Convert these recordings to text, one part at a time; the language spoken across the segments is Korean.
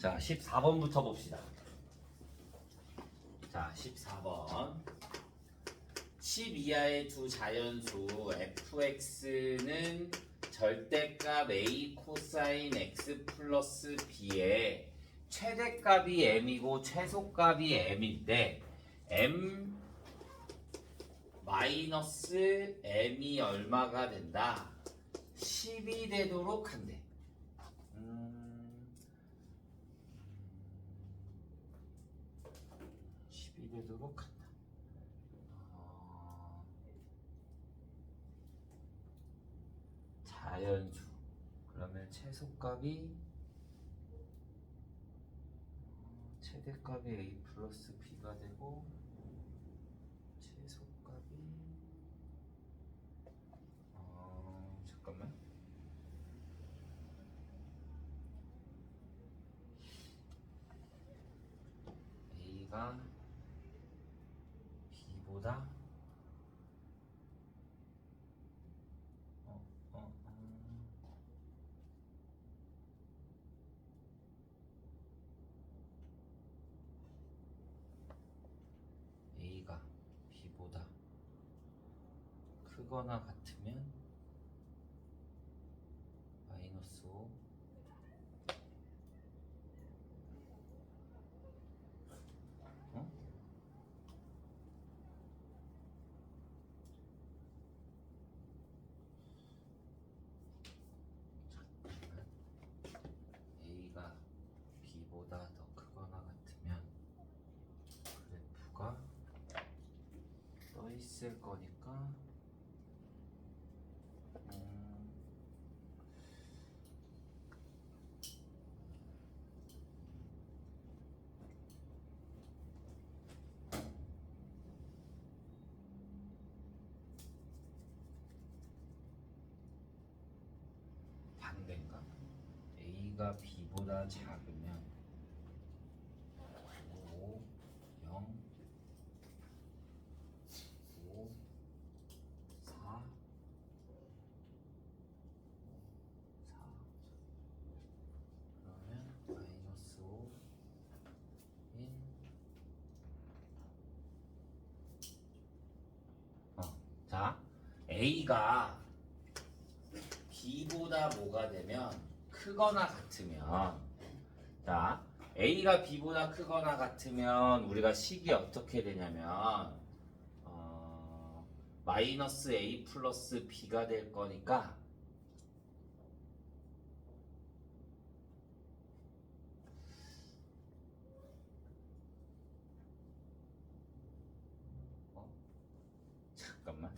자, 14번부터 봅시다. 자, 14번. 10 이하의 두 자연수 fx는 절대값 a 코사인 x 플러스 b의 최대값이 m이고 최소값이 m인데 m 마이너스 m이 얼마가 된다? 10이 되도록 한대. 10이 되도록 한다. 자연수. 그러면 최소값이 최대값이 a 플러스 b가 되고 최소값이 잠깐만. a가 b보다 a가 b보다 크거나 같으면 마이너스 5 a가 b보다 더 크거나 같으면 그래프가 떠 있을 거니까 반대인가? a가 b보다 작으면 5, 0, 5, 4, 4 그러면 마이너스 5 1 자, a가 b보다 뭐가 되면 크거나 같으면 자, a가 b보다 크거나 같으면 우리가 식이 어떻게 되냐면 마이너스 a 플러스 b가 될 거니까 잠깐만.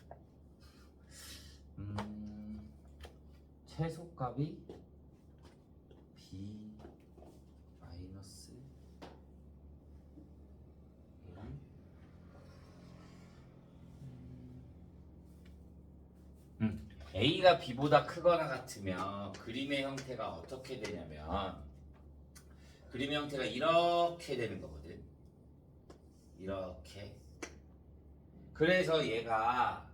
최소값이 b 마이너스 1 a가 b보다 크거나 같으면 그림의 형태가 어떻게 되냐면 그림의 형태가 이렇게 되는 거거든. 이렇게. 그래서 얘가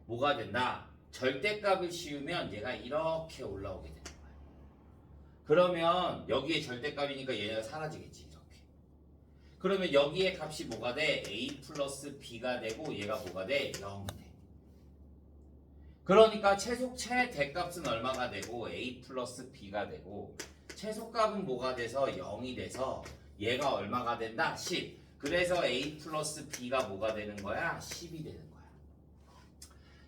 뭐가 된다? 절대값을 씌우면 얘가 이렇게 올라오게 되는 거야. 그러면 여기에 절대값이니까 얘가 사라지겠지. 이렇게. 그러면 여기에 값이 뭐가 돼? a 플러스 b가 되고 얘가 뭐가 돼? 0이 돼. 그러니까 최대값은 얼마가 되고 a 플러스 b가 되고 최소값은 뭐가 돼서 0이 돼서 얘가 얼마가 된다? 10. 그래서 a 플러스 b가 뭐가 되는 거야? 10이 되는 거야.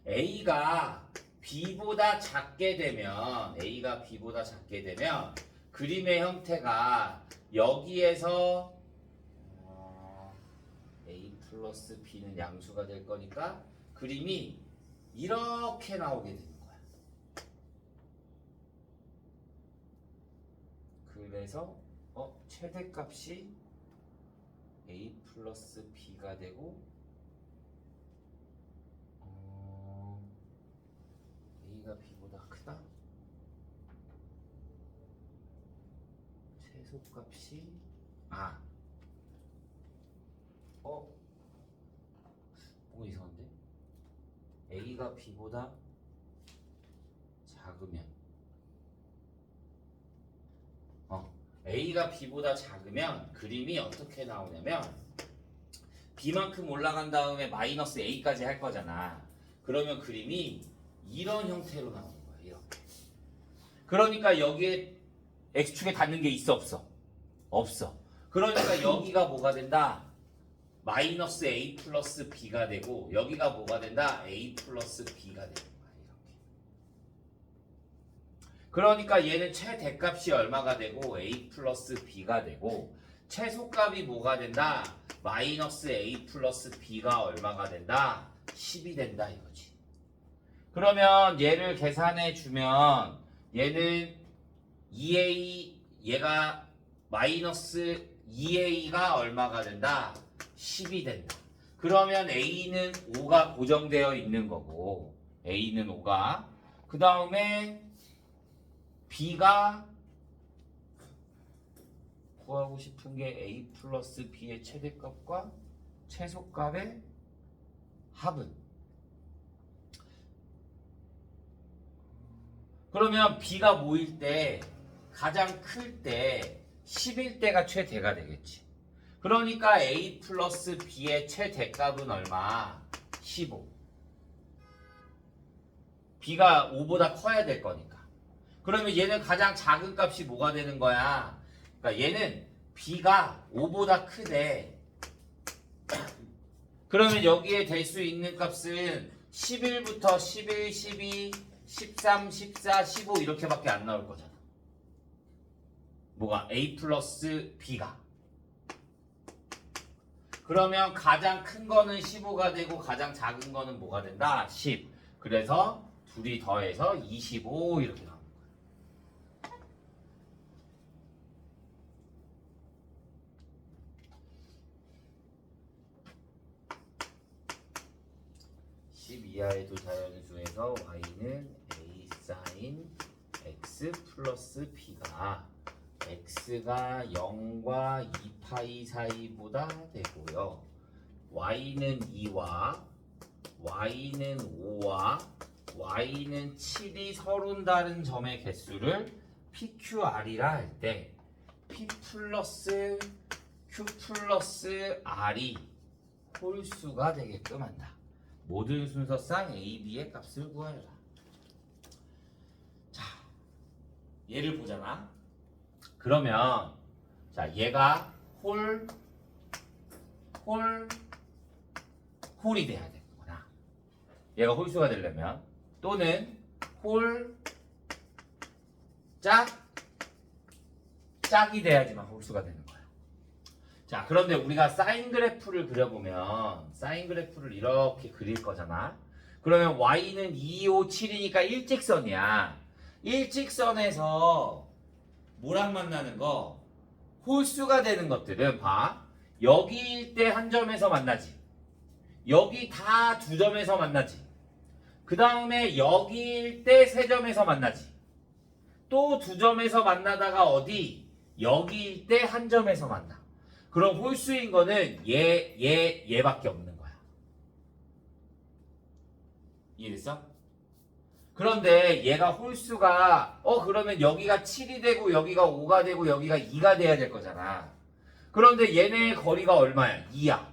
a가 b보다 작게 되면 그림의 형태가 여기에서 a 플러스 b는 양수가 될 거니까 그림이 이렇게 나오게 되는 거야. 그래서 최대값이 a 플러스 b가 되고 a가 b보다 크다. 최소값이 뭔가 이상한데? a가 b보다 작으면 A가 B보다 작으면 그림이 어떻게 나오냐면 B만큼 올라간 다음에 마이너스 A까지 할 거잖아. 그러면 그림이 이런 형태로 나오는 거야. 이렇게. 그러니까 여기에 X축에 닿는 게 있어 없어? 없어. 그러니까 여기가 뭐가 된다? 마이너스 A 플러스 B가 되고 여기가 뭐가 된다? A 플러스 B가 되는 거야. 이렇게. 그러니까 얘는 최대값이 얼마가 되고 A 플러스 B가 되고 최소값이 뭐가 된다? 마이너스 A 플러스 B가 얼마가 된다? 10이 된다 이거지. 그러면 얘를 계산해 주면 얘는 2A 얘가 마이너스 2A가 얼마가 된다? 10이 된다. 그러면 A는 5가 고정되어 있는 거고 A는 5가 그 다음에 B가 구하고 싶은 게 A 플러스 B의 최대값과 최소값의 합은 그러면 B가 모일 때 가장 클 때 10일 때가 최대가 되겠지. 그러니까 A 플러스 B의 최대값은 얼마? 15. B가 5보다 커야 될 거니까. 그러면 얘는 가장 작은 값이 뭐가 되는 거야? 그러니까 얘는 B가 5보다 크대. 그러면 여기에 될 수 있는 값은 11부터 11, 12, 13, 14, 15 이렇게밖에 안 나올 거잖아. 뭐가? A 플러스 B가. 그러면 가장 큰 거는 15가 되고 가장 작은 거는 뭐가 된다? 10. 그래서 둘이 더해서 25 이렇게 나옵니다. 10 이하의 두 자연수에서 y는 a sin x 플러스 b가 x가 0과 2파이 사이보다 되고요. y는 2와 y는 5와 y는 7이 서로 다른 점의 개수를 PQR이라 할 때 P 플러스 Q 플러스 R이 홀수가 되게끔 한다. 모든 순서상 A, B의 값을 구하여라. 자, 얘를 보잖아. 그러면 자, 얘가 홀이 돼야 되는구나. 얘가 홀수가 되려면 또는 짝이 돼야지만 홀수가 되는 거야. 자, 그런데 우리가 사인 그래프를 그려보면 사인 그래프를 이렇게 그릴 거잖아. 그러면 y는 2, 5, 7이니까 일직선이야. 일직선에서 뭐랑 만나는 거? 홀수가 되는 것들은 봐. 여기일 때 한 점에서 만나지. 여기 다 두 점에서 만나지. 그 다음에 여기일 때 세 점에서 만나지. 또 두 점에서 만나다가 어디? 여기일 때 한 점에서 만나. 그럼 홀수인 거는 얘밖에 없는 거야. 이해됐어? 그런데 얘가 홀수가 그러면 여기가 7이 되고 여기가 5가 되고 여기가 2가 돼야 될 거잖아. 그런데 얘네 거리가 얼마야? 2야.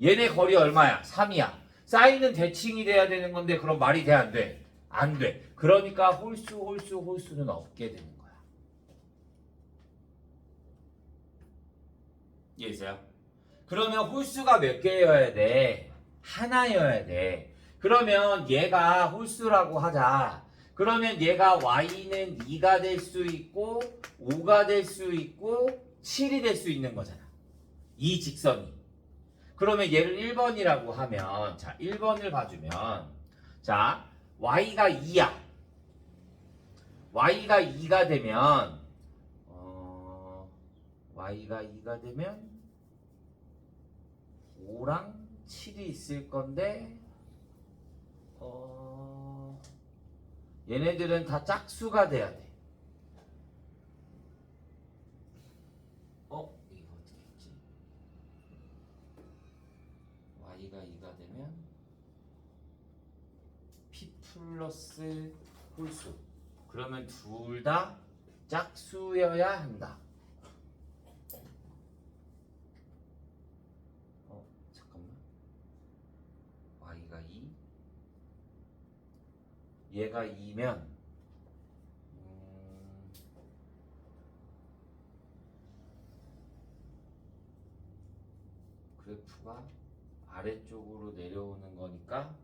얘네 거리 얼마야? 3이야. 사인은 대칭이 돼야 되는 건데 그럼 말이 돼 안 돼? 안 돼. 그러니까 홀수는 없게 되는 거야. 이해했어요? 그러면 홀수가 몇 개여야 돼? 하나여야 돼. 그러면 얘가 홀수라고 하자. 그러면 얘가 y는 2가 될 수 있고 5가 될 수 있고 7이 될 수 있는 거잖아. 이 직선이. 그러면 얘를 1번이라고 하면 자 1번을 봐주면 자 y가 2야. y가 2가 되면 y가 2가 되면 5랑 7이 있을 건데 얘네들은 다 짝수가 돼야 돼. 이거 어떻게 했지? y가 2가 되면 p 플러스 홀수. 그러면 둘 다 짝수여야 한다. 여기가 2 얘가 2면 그래프가 아래쪽으로 내려오는 거니까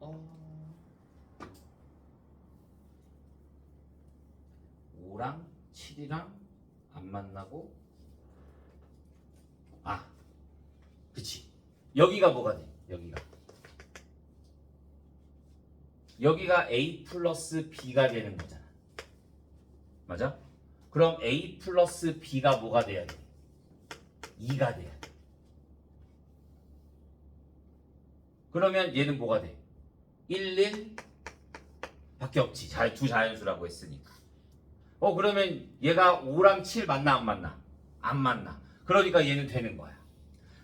어 5랑 7이랑 안 만나고 그치 여기가 뭐가 돼? 여기가 A 플러스 B가 되는 거잖아 맞아? 그럼 A 플러스 B가 뭐가 돼야 돼? 2가 돼야 돼 그러면 얘는 뭐가 돼? 1, 1 밖에 없지 두 자연수라고 했으니까 그러면 얘가 5랑 7 만나 안 만나? 안 만나 그러니까 얘는 되는 거야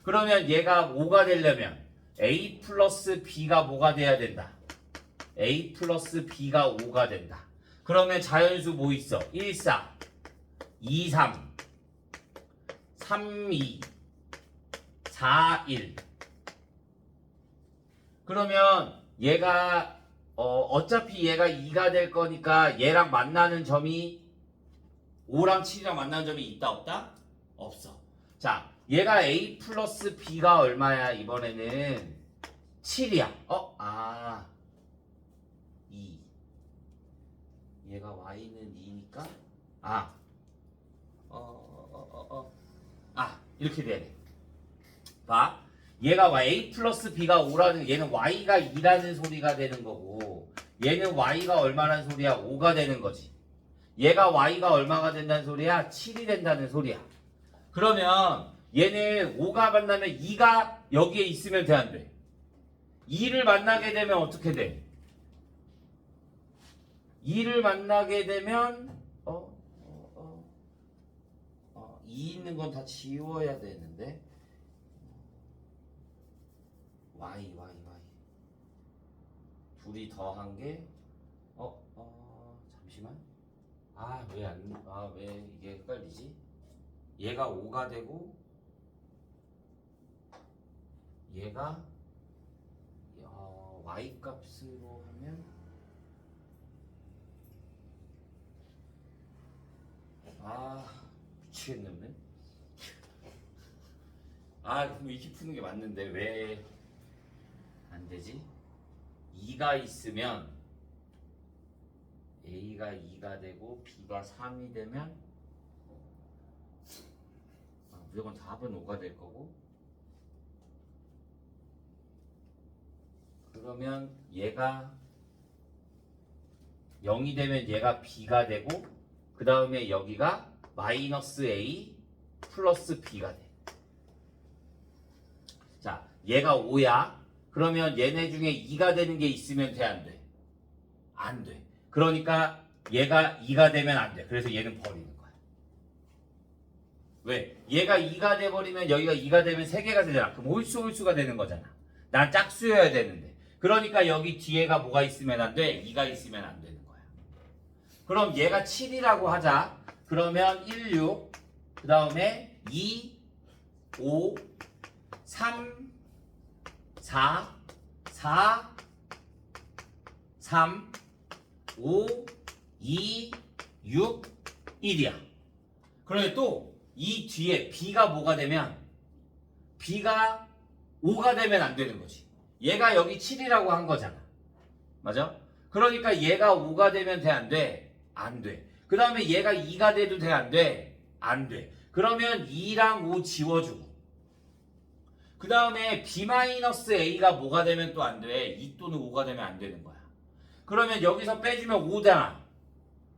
그러면 얘가 5가 되려면 A 플러스 B가 뭐가 돼야 된다? A 플러스 B가 5가 된다 그러면 자연수 뭐 있어? 1, 4 2, 3 3, 2 4, 1 그러면 얘가 어차피 얘가 2가 될 거니까 얘랑 만나는 점이 5랑 7이랑 만나는 점이 있다 없다? 없어 자 얘가 A 플러스 B가 얼마야 이번에는 7이야 2 얘가 Y는 2니까 이렇게 돼야 돼 봐 얘가 A 플러스 B가 5라는 얘는 Y가 2라는 소리가 되는 거고 얘는 Y가 얼마라는 소리야 5가 되는 거지 얘가 Y가 얼마가 된다는 소리야 7이 된다는 소리야 그러면 얘는 5가 만나면 2가 여기에 있으면 돼 안 돼? 2를 만나게 되면 어떻게 돼? 2를 만나게 되면 2 있는 건 다 지워야 되는데 Y 둘이 더한 게 잠시만 왜 이게 헷갈리지? 얘가 5가 되고 얘가 Y 값으로 하면 미치겠네 그럼 이렇게 푸는 게 맞는데 왜 안 되지? 2가 있으면 A가 2가 되고 B가 3이 되면 무조건 답은 5가 될 거고 그러면 얘가 0이 되면 얘가 B가 되고 그 다음에 여기가 마이너스 A 플러스 B가 돼. 자, 얘가 5야. 그러면 얘네 중에 2가 되는 게 있으면 돼, 안 돼? 안 돼. 그러니까 얘가 2가 되면 안 돼. 그래서 얘는 버리는 거야. 왜? 얘가 2가 돼버리면 여기가 2가 되면 3개가 되잖아. 그럼 홀수가 되는 거잖아. 난 짝수여야 되는데. 그러니까 여기 뒤에가 뭐가 있으면 안 돼? 2가 있으면 안 되는 거야. 그럼 얘가 7이라고 하자. 그러면 1, 6, 그 다음에 2, 5, 3, 4, 4, 3, 5, 2, 6, 1이야. 그런데 또 이 뒤에 B가 뭐가 되면 B가 5가 되면 안 되는 거지. 얘가 여기 7이라고 한 거잖아. 맞아? 그러니까 얘가 5가 되면 돼, 안 돼? 안 돼. 그 다음에 얘가 2가 돼도 돼, 안 돼? 안 돼. 그러면 2랑 5 지워주고 그 다음에 B-A가 뭐가 되면 또 안 돼? 2 또는 5가 되면 안 되는 거야. 그러면 여기서 빼주면 5잖아.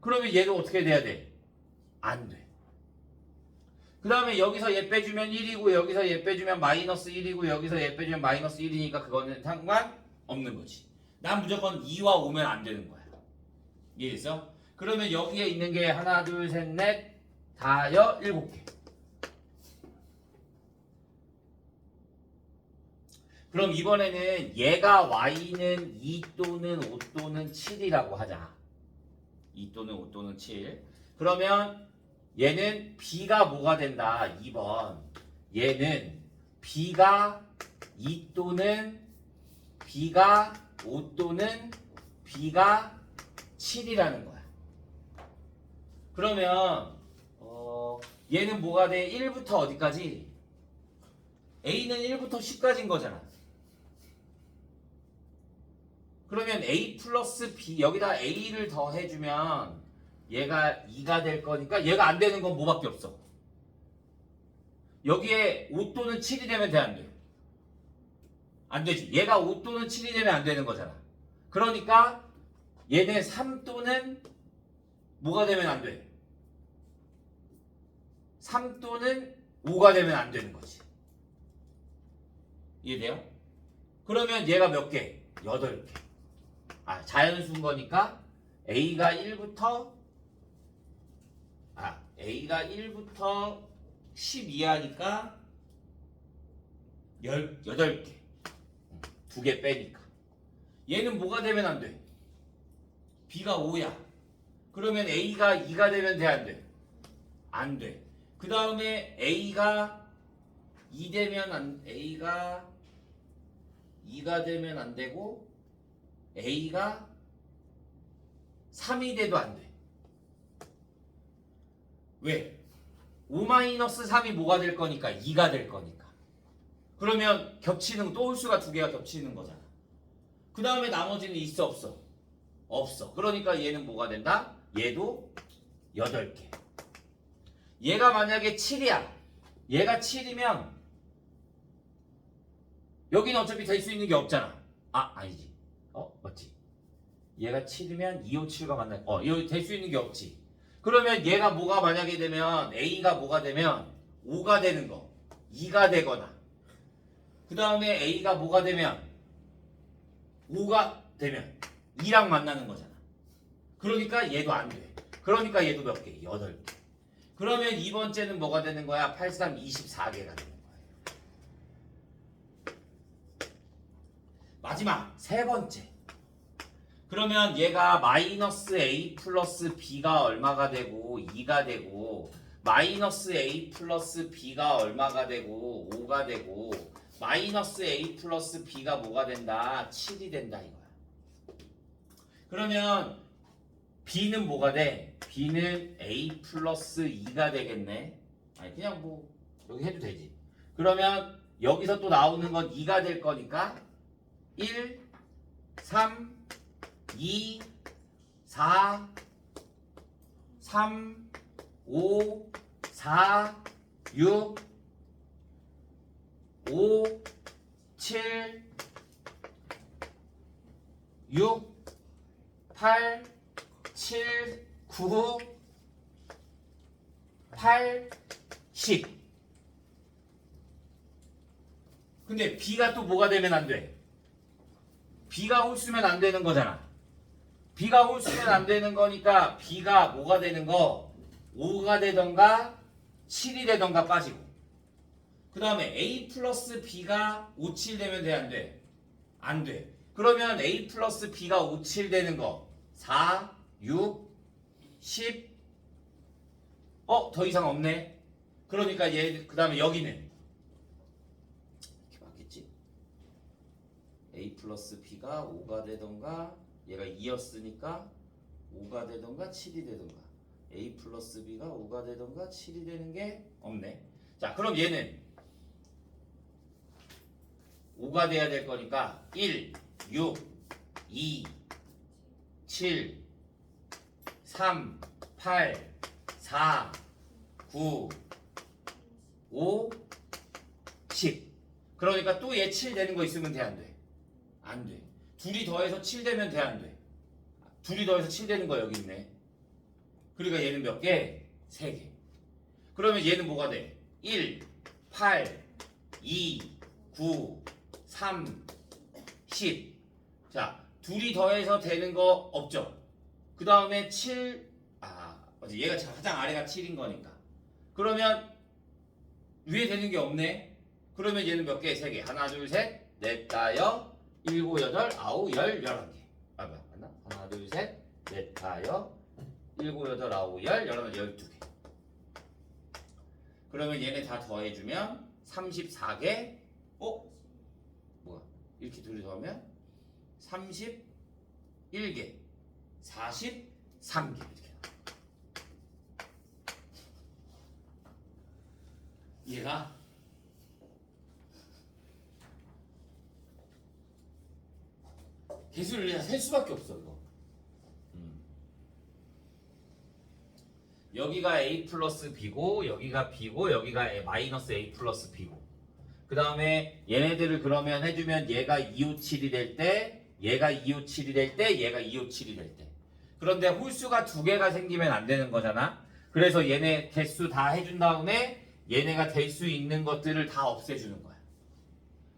그러면 얘도 어떻게 돼야 돼? 안 돼. 그 다음에 여기서 얘 빼주면 1이고 여기서 얘 빼주면 마이너스 1이고 여기서 얘 빼주면 마이너스 1이니까 그거는 상관없는 거지. 난 무조건 2와 5면 안 되는 거야. 이해했어? 그러면 여기에 있는 게 하나, 둘, 셋, 넷, 다여, 7개. 그럼 이번에는 얘가 y는 2 또는 5 또는 7이라고 하자. 2 또는 5 또는 7. 그러면 얘는 b가 뭐가 된다? 2번. 얘는 B가 2 또는 B가 5 또는 B가 7이라는 거야. 그러면 얘는 뭐가 돼? 1부터 어디까지? A는 1부터 10까지인 거잖아. 그러면 A 플러스 B 여기다 A를 더해주면 얘가 2가 될 거니까 얘가 안 되는 건 뭐밖에 없어? 여기에 5 또는 7이 되면 돼, 안 돼? 안 되지. 얘가 5 또는 7이 되면 안 되는 거잖아. 그러니까 얘는 3 또는 뭐가 되면 안 돼? 3 또는 5가 되면 안 되는 거지. 이해돼요? 그러면 얘가 몇 개? 8개. 자연수인 거니까 A가 1부터 10 이하니까 18개. 2개 빼니까. 얘는 뭐가 되면 안 돼? B가 5야. 그러면 A가 2가 되면 돼, 안 돼? 안 돼. 그 다음에 A가 2 되면 A가 2가 되면 안 되고 A가 3이 돼도 안 돼. 왜? 5-3이 뭐가 될 거니까 2가 될 거니까. 그러면 겹치는 또 홀수가 2개가 겹치는 거잖아. 그 다음에 나머지는 있어 없어? 없어. 그러니까 얘는 뭐가 된다? 얘도 8개. 얘가 만약에 7이야. 얘가 7이면 여기는 어차피 될 수 있는 게 없잖아. 아니지. 맞지. 얘가 7이면 2, 5, 7과 만날 여기 될 수 있는 게 없지. 그러면 얘가 뭐가 만약에 되면 A가 뭐가 되면 5가 되는 거 2가 되거나 그 다음에 A가 뭐가 되면 5가 되면 2랑 만나는 거잖아. 그러니까 얘도 안 돼. 그러니까 얘도 몇 개? 8개. 그러면 이번째는 뭐가 되는 거야? 8, 3, 24개가 되는 거야. 마지막 세 번째. 그러면 얘가 마이너스 A 플러스 B가 얼마가 되고 2가 되고 마이너스 A 플러스 B가 얼마가 되고 5가 되고 마이너스 A 플러스 B가 뭐가 된다? 7이 된다 이거야. 그러면 B는 뭐가 돼? B는 A 플러스 2가 되겠네. 그냥 뭐 여기 해도 되지. 그러면 여기서 또 나오는 건 2가 될 거니까 1, 3, 2, 4, 3, 5, 4, 6, 5, 7, 6, 8, 7, 9, 8, 10. 근데 B가 또 뭐가 되면 안 돼? B가 홀수면 안 되는 거잖아. B가 홀수면 안 되는 거니까 B가 뭐가 되는 거? 5가 되던가 7이 되던가 빠지고. 그 다음에 A 플러스 B가 5, 7 되면 돼, 안 돼? 안 돼. 그러면 A 플러스 B가 5, 7 되는 거 4, 6, 10. 더 이상 없네. 그러니까 얘, 그 다음에 여기는 이렇게 맞겠지? A 플러스 B가 5가 되던가 얘가 2였으니까 5가 되던가 7이 되던가 A 플러스 B가 5가 되던가 7이 되는 게 없네. 자, 그럼 얘는 5가 돼야 될 거니까 1, 6, 2, 7, 3, 8, 4, 9, 5, 10. 그러니까 또 얘 7 되는 거 있으면 돼, 안 돼? 안 돼. 둘이 더해서 7 되면 돼, 안 돼? 둘이 더해서 7 되는 거 여기 있네. 그러니까 얘는 몇 개? 3개. 그러면 얘는 뭐가 돼? 1, 8, 2, 9, 3, 10. 자, 둘이 더해서 되는 거 없죠? 그 다음에 7, 맞지? 얘가 가장 아래가 7인 거니까. 그러면 위에 되는 게 없네? 그러면 얘는 몇 개? 3개. 하나, 둘, 셋, 넷, 다, 여, 일곱, 여덟, 아홉, 열, 11개. 맞나? 하나, 둘, 셋, 넷, 다, 여, 일곱, 여덟, 아홉, 열, 12개. 그러면 얘네 다 더해주면 34개 뭐야 이렇게 둘이서 하면 31개 43개 이렇게 얘가 개수를 그냥 셀 수밖에 없어 이거. 여기가 a 플러스 b고 여기가 b고 여기가 마이너스 a 플러스 b고 그 다음에 얘네들을 그러면 해주면 얘가 257이 될 때 얘가 257이 될 때 얘가 257이 될 때 그런데 홀수가 두 개가 생기면 안 되는 거잖아. 그래서 얘네 개수 다 해준 다음에 얘네가 될 수 있는 것들을 다 없애주는 거야.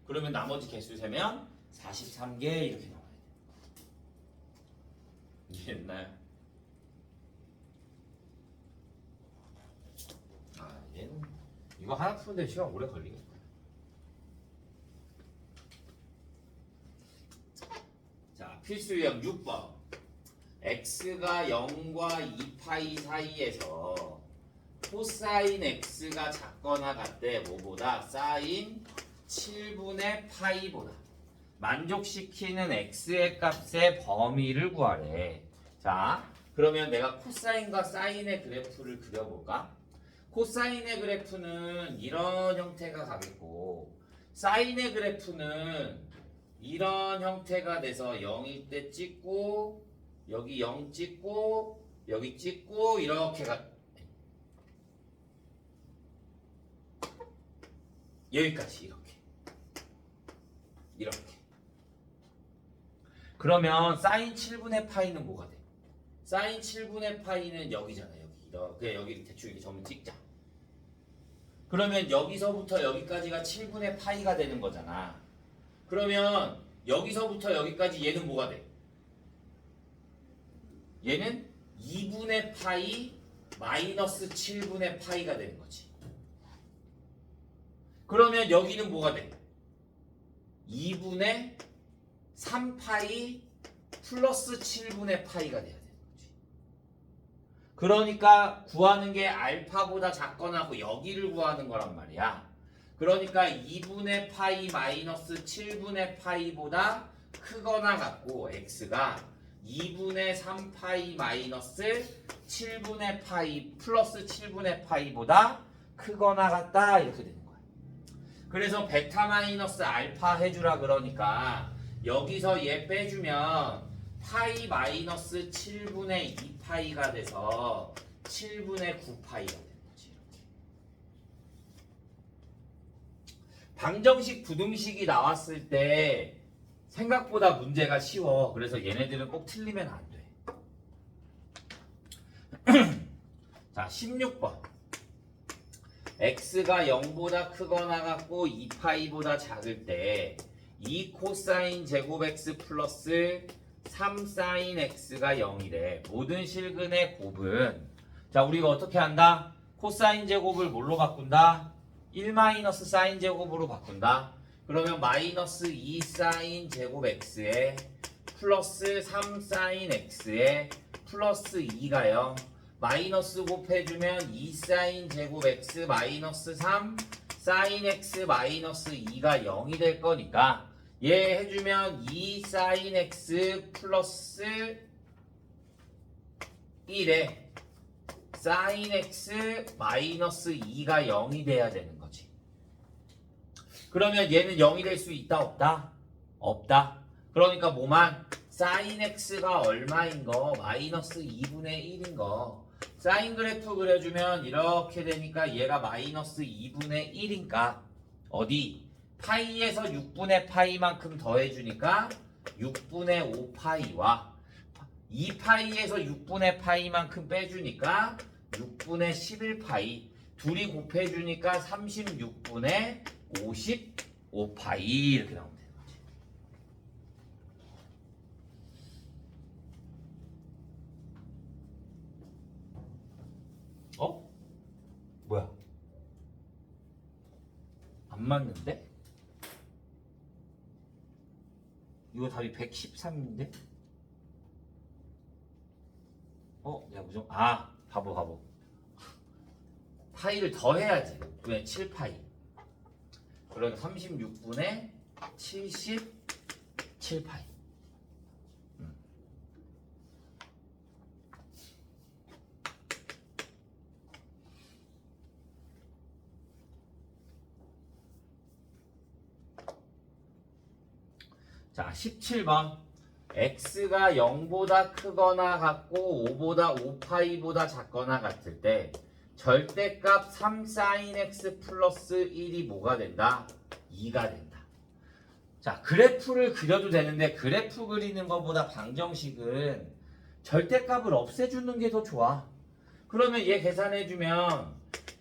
그러면 나머지 개수 세면 43개 이렇게 나와야 돼. 옛날 얘는 이거 하나 푸는데 시간 오래 걸리겠다. 자, 필수 유형 6번. x가 0과 2파이 사이에서 코사인 x가 작거나 같대 뭐보다 사인 7분의 파이보다 만족시키는 x의 값의 범위를 구하래. 자, 그러면 내가 코사인과 사인의 그래프를 그려볼까? 코사인의 그래프는 이런 형태가 가겠고 사인의 그래프는 이런 형태가 돼서 0일 때 찍고 여기 0 찍고 여기 찍고 이렇게 여기까지 이렇게 그러면 사인 7분의 파이는 뭐가 돼? 사인 7분의 파이는 여기잖아. 이렇게 여기 대충 이렇게 점을 찍자. 그러면 여기서부터 여기까지가 7분의 파이가 되는 거잖아. 그러면 여기서부터 여기까지 얘는 뭐가 돼? 얘는 2분의 파이 마이너스 7분의 파이가 되는 거지. 그러면 여기는 뭐가 돼? 2분의 3파이 플러스 7분의 파이가 돼야 되는 거지. 그러니까 구하는 게 알파보다 작거나 하고 여기를 구하는 거란 말이야. 그러니까 2분의 파이 마이너스 7분의 파이보다 크거나 같고 x가 2분의 3파이 마이너스 7분의 파이 플러스 7분의 파이보다 크거나 같다 이렇게 되는 거야. 그래서 베타 마이너스 알파 해주라 그러니까 여기서 얘 빼주면 파이 마이너스 7분의 2파이가 돼서 7분의 9파이가 되는 거지. 이렇게. 방정식 부등식이 나왔을 때 생각보다 문제가 쉬워. 그래서 얘네들은 꼭 틀리면 안 돼. 자, 16번. x가 0보다 크거나 같고 2파이보다 작을 때 2 코사인 제곱 x 플러스 3 사인 x가 0이래. 모든 실근의 곱은 자, 우리가 어떻게 한다? 코사인 제곱을 뭘로 바꾼다? 1 마이너스 사인 제곱으로 바꾼다. 그러면 마이너스 2 사인 제곱 x에 플러스 3 사인 x에 플러스 2가 0 마이너스 곱해주면 2 사인 제곱 x 마이너스 3 사인 x 마이너스 2가 0이 될 거니까 얘 해주면 2 사인 x 플러스 1에 사인 x 마이너스 2가 0이 돼야 되는 거지. 그러면 얘는 0이 될 수 있다 없다? 없다. 그러니까 뭐만? 사인 x가 얼마인 거? 마이너스 2분의 1인 거. 사인 그래프 그려주면 이렇게 되니까 얘가 마이너스 2분의 1이니까 어디? 파이에서 6분의 파이만큼 더해주니까 6분의 5파이와 2파이에서 6분의 파이만큼 빼주니까 6분의 11파이 둘이 곱해주니까 36분의 55파이 이렇게 나오면 되는 거지. 어? 뭐야? 안 맞는데? 이거 답이 113인데? 내가 무슨 바보 파이를 더해야지. 6분의 7파이 그러니까 36분의 77파이. 자, 17번. x가 0보다 크거나 같고 5보다 5파이보다 작거나 같을 때 절대값 3sin x 플러스 1이 뭐가 된다? 2가 된다. 자, 그래프를 그려도 되는데 그래프 그리는 것보다 방정식은 절대값을 없애주는 게 더 좋아. 그러면 얘 계산해주면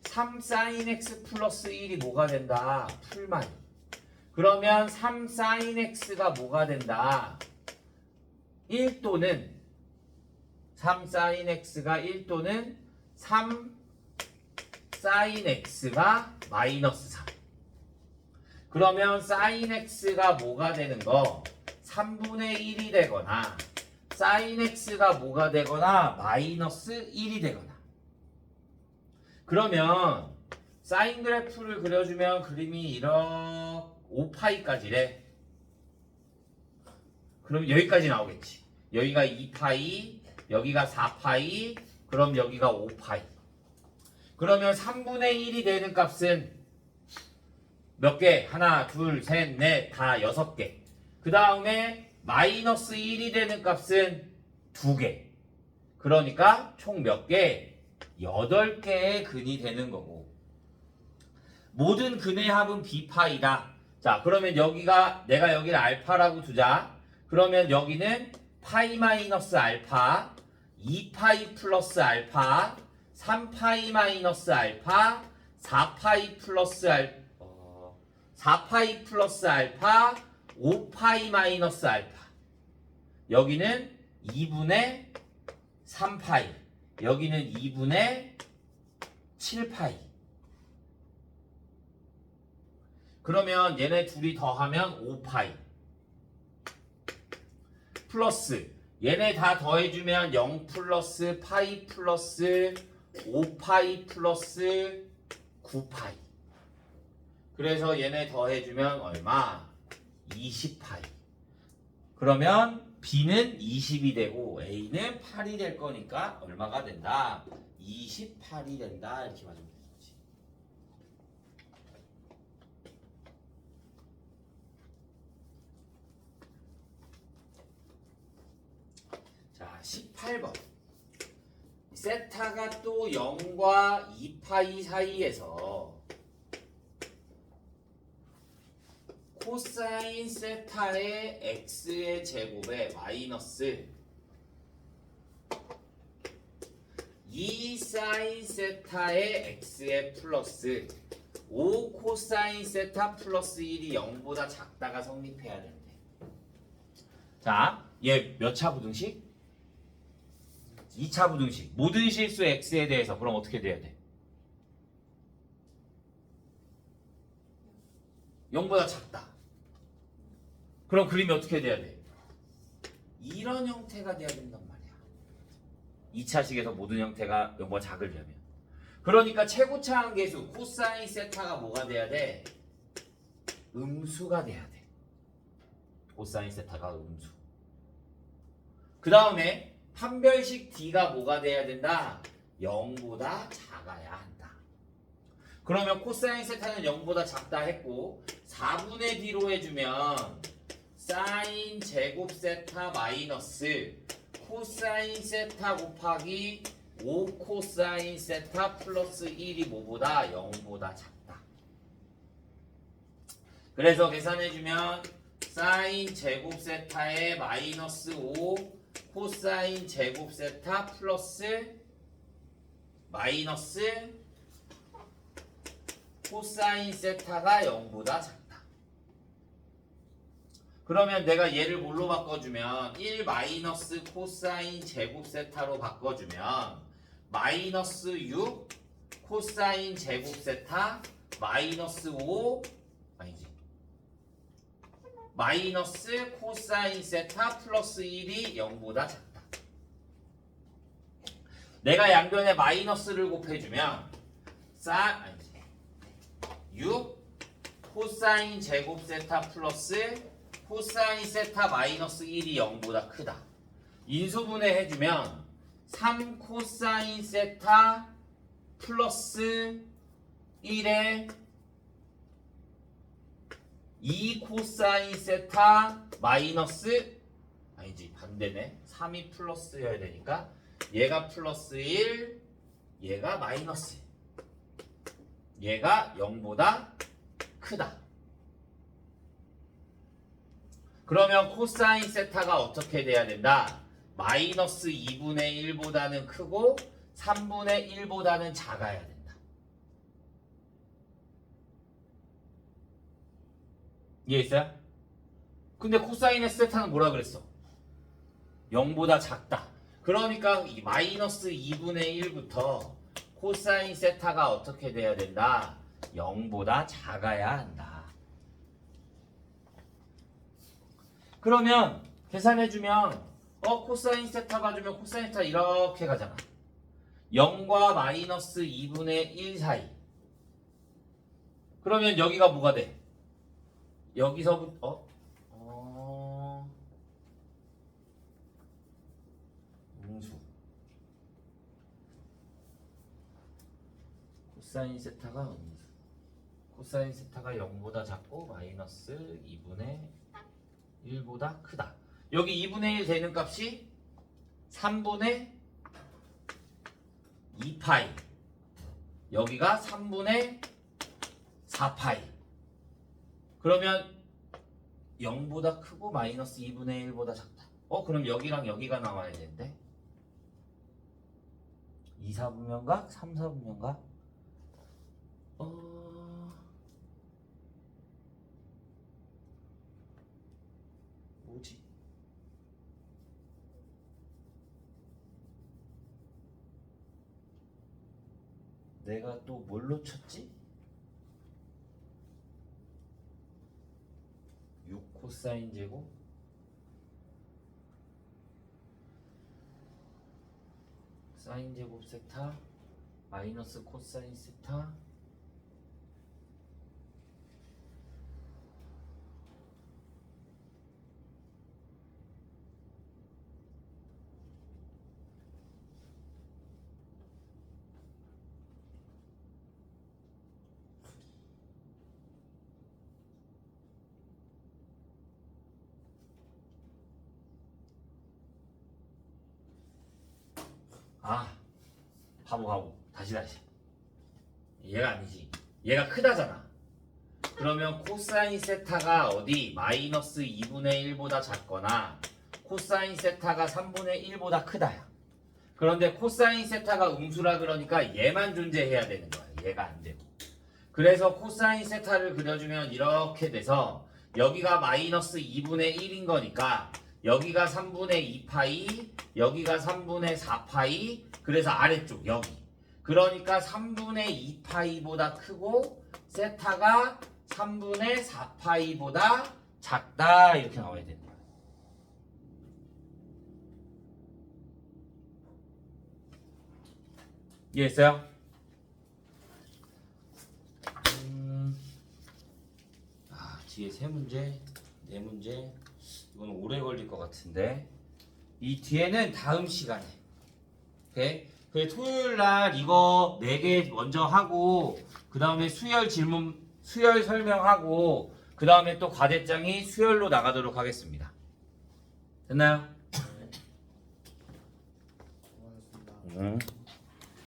3sin x 플러스 1이 뭐가 된다? 풀만. 그러면 3sin x가 뭐가 된다? 1 또는 3sin x가 1 또는 3sin x가 마이너스 3. 그러면 sin x가 뭐가 되는 거? 3분의 1이 되거나 sin x가 뭐가 되거나 마이너스 1이 되거나. 그러면 사인 그래프를 그려주면 그림이 이렇게 5파이까지래. 그럼 여기까지 나오겠지. 여기가 2파이, 여기가 4파이, 그럼 여기가 5파이. 그러면 3분의 1이 되는 값은 몇 개? 하나, 둘, 셋, 넷, 다 6개. 그 다음에 마이너스 1이 되는 값은 2개. 그러니까 총 몇 개? 8개의 근이 되는 거고. 모든 근의 합은 b파이다. 자, 그러면 여기가 내가 여기를 알파라고 두자. 그러면 여기는 파이 마이너스 알파, 2파이 플러스 알파, 3파이 마이너스 알파, 4파이 플러스 4파이 플러스 알파, 5파이 마이너스 알파. 여기는 2분의 3파이, 여기는 2분의 7파이. 그러면 얘네 둘이 더하면 5파이. 플러스 얘네 다 더해주면 0 플러스 파이 플러스 5파이 플러스 9파이. 그래서 얘네 더해주면 얼마? 20파이. 그러면 B는 20이 되고 A는 8이 될 거니까 얼마가 된다? 28이 된다. 이렇게 맞으면 되는 거지. 자, 18번. 세타가 또 0과 2파이 사이에서 코사인 세타의 x의 제곱에 마이너스 2 사인 세타의 x의 플러스 5 코사인 세타 플러스 1이 0보다 작다가 성립해야 된대. 자, 얘 몇 차 부등식? 2차 부등식. 모든 실수 x에 대해서 그럼 어떻게 돼야 돼? 0보다 작다. 그럼 그림이 어떻게 돼야 돼? 이런 형태가 돼야 된단 말이야. 2차식에서 모든 형태가 0보다 작으려면. 그러니까 최고차 한계수 코사인 세타가 뭐가 돼야 돼? 음수가 돼야 돼. 코사인 세타가 음수. 그 다음에 판별식 D가 뭐가 돼야 된다? 0보다 작아야 한다. 그러면 코사인 세타는 0보다 작다 했고 4분의 D로 해주면 사인 제곱 세타 마이너스 코사인 세타 곱하기 5 코사인 세타 플러스 1이 뭐보다? 0보다 작다. 그래서 계산해주면 사인 제곱 세타에 마이너스 5 코사인 제곱 세타 플러스 마이너스 코사인 세타가 0보다 작다. 그러면 내가 얘를 뭘로 바꿔주면 1 마이너스 코사인 제곱 세타로 바꿔주면 마이너스 6 코사인 제곱 세타 마이너스 5 아니지 마이너스 코사인 세타 플러스 1이 0보다 작다. 내가 양변에 마이너스를 곱해주면 6 코사인 제곱 세타 플러스 코사인 세타 마이너스 1이 0보다 크다. 인수분해 해주면 3 코사인 세타 플러스 1에 2 코사인 세타 마이너스 아니지 반대네. 3이 플러스여야 되니까 얘가 플러스 1 얘가 마이너스 얘가 0보다 크다. 그러면 코사인 세타가 어떻게 돼야 된다? 마이너스 2분의 1보다는 크고 3분의 1보다는 작아야 된다. 이해했어요? 근데 코사인의 세타는 뭐라 그랬어? 0보다 작다. 그러니까 이 마이너스 2분의 1부터 코사인 세타가 어떻게 돼야 된다? 0보다 작아야 한다. 그러면 계산해주면 코사인 세타가 주면 코사인 세타 이렇게 가잖아. 0과 마이너스 2분의 1 사이. 그러면 여기가 뭐가 돼? 여기서부터 음수 코사인 세타가 음수. 코사인 세타가 0보다 작고 마이너스 2분의 1보다 크다. 여기 2분의 1 되는 값이 3분의 2파이. 여기가 3분의 4파이. 그러면 0보다 크고 마이너스 2분의 1보다 작다. 그럼 여기랑 여기가 나와야 되는데 2, 4분면각? 3, 4분면각? 뭐지? 내가 또 뭘로 쳤지? 6 코사인 제곱 사인 제곱 세타 마이너스 코사인 세타 바보 다시 얘가 아니지. 얘가 크다잖아. 그러면 코사인 세타가 어디 마이너스 2분의 1보다 작거나 코사인 세타가 3분의 1보다 크다야. 그런데 코사인 세타가 음수라 그러니까 얘만 존재해야 되는 거야. 얘가 안 되고. 그래서 코사인 세타를 그려주면 이렇게 돼서 여기가 마이너스 2분의 1인 거니까 여기가 3분의 2파이, 여기가 3분의 4파이, 그래서 아래쪽 여기. 그러니까 3분의 2파이보다 크고 세타가 3분의 4파이보다 작다 이렇게 나와야 되는 거야. 이해했어요? 뒤에 3문제, 4문제 이건 오래 걸릴 것 같은데 이 뒤에는 다음 시간에. 오케이? 토요일 날 이거 4개 먼저 하고 그 다음에 수열 질문 수열 설명하고 그 다음에 또 과제장이 수열로 나가도록 하겠습니다. 됐나요? 고맙습니다.